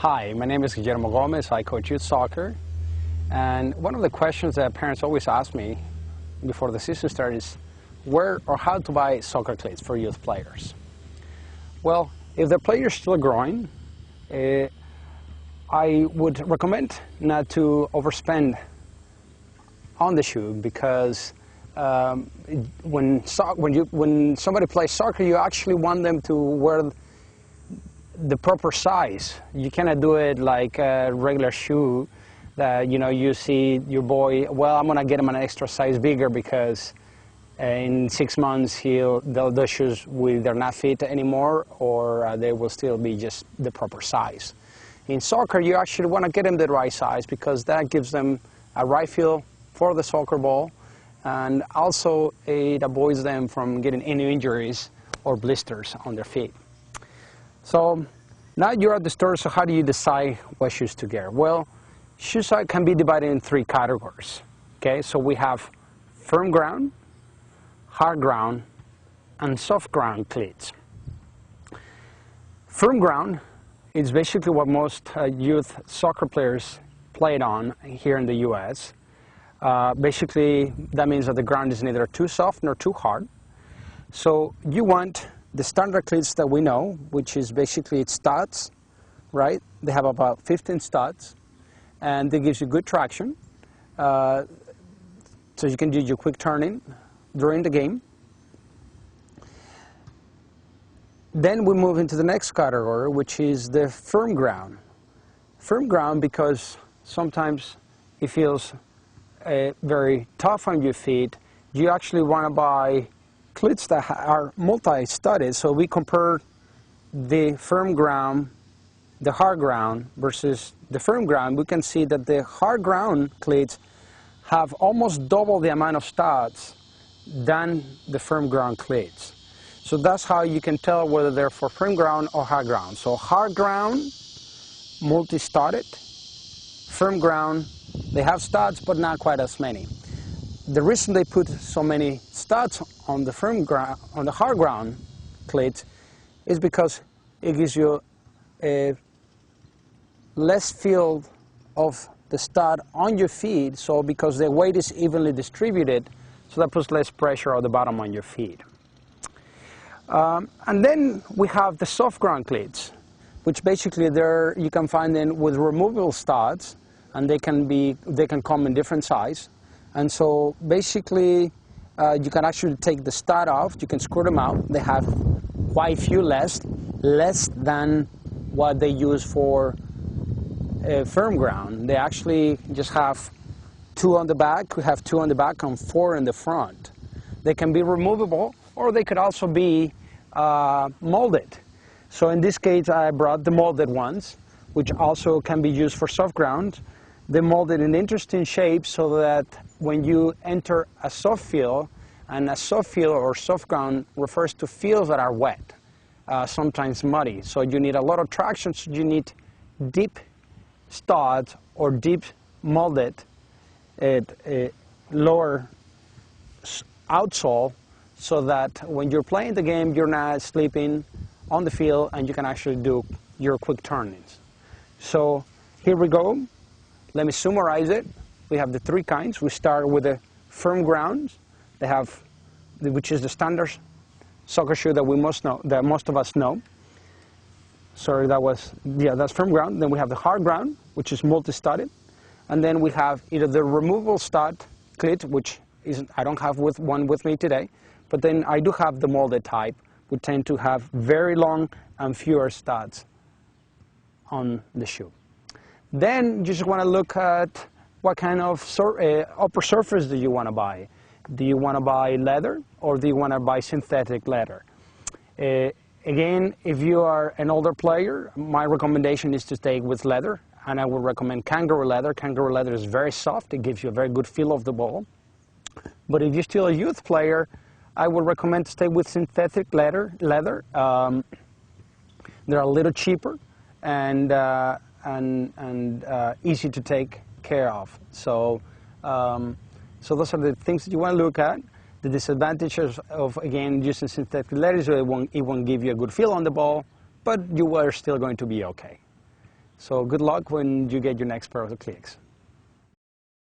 Hi, my name is Guillermo Gomez. I coach youth soccer. And one of the questions that parents always ask me before the season starts is where or how to buy soccer cleats for youth players. Well, if the player is still growing, I would recommend not to overspend on the shoe because when somebody plays soccer, you actually want them to wear the proper size. You cannot do it like a regular shoe that you see your boy, well, I'm gonna get him an extra size bigger because in 6 months those shoes will either not fit anymore or they will still be just the proper size. In soccer, you actually want to get them the right size because that gives them a right feel for the soccer ball, and also it avoids them from getting any injuries or blisters on their feet. So now you're at the store, so how do you decide what shoes to get? Well, shoes can be divided in 3 categories. Okay, so we have firm ground, hard ground, and soft ground cleats. Firm ground is basically what most youth soccer players played on here in the US. Basically, that means that the ground is neither too soft nor too hard. So you want the standard cleats that we know, which is basically studs, right? They have about 15 studs, and they gives you good traction. So you can do your quick turning during the game. Then we move into the next category, which is the firm ground. Firm ground because sometimes it feels very tough on your feet. You actually want to buy cleats that are multi-studded, so we compare the firm ground, the hard ground versus the firm ground. We can see that the hard ground cleats have almost double the amount of studs than the firm ground cleats. So that's how you can tell whether they're for firm ground or hard ground. So hard ground, multi-studded. Firm ground, they have studs but not quite as many. The reason they put so many studs on the firm ground, on the hard ground cleats, is because it gives you a less feel of the stud on your feet. So because the weight is evenly distributed, so that puts less pressure on the bottom on your feet. And then we have the soft ground cleats, which basically you can find them with removable studs, and they can come in different size. And so basically you can actually take the stud off, you can screw them out. They have quite few less than what they use for firm ground. They actually just have 2 on the back. We have 2 on the back and 4 in the front. They can be removable, or they could also be molded. So in this case I brought the molded ones, which also can be used for soft ground. They're molded in interesting shapes so that when you enter a soft field, and a soft field or soft ground refers to fields that are wet, sometimes muddy. So you need a lot of traction, so you need deep studs or deep molded lower outsole, so that when you're playing the game, you're not sleeping on the field and you can actually do your quick turnings. So here we go. Let me summarize it. We have the 3 kinds. We start with the firm grounds. They have, which is the standard soccer shoe that that most of us know. Sorry, that's firm ground. Then we have the hard ground, which is multi-studded. And then we have either the removable stud cleat, which I don't have one with me today, but then I do have the molded type, which tend to have very long and fewer studs on the shoe. Then you just want to look at what kind of upper surface do you want to buy. Do you want to buy leather, or do you want to buy synthetic leather? Again, if you are an older player, my recommendation is to stay with leather, and I would recommend kangaroo leather. Kangaroo leather is very soft. It gives you a very good feel of the ball. But if you're still a youth player, I would recommend to stay with synthetic leather. They're a little cheaper and easy to take care of. So those are the things that you want to look at. The disadvantages of again using synthetic leather is it won't give you a good feel on the ball, but you are still going to be okay. So good luck when you get your next pair of cleats.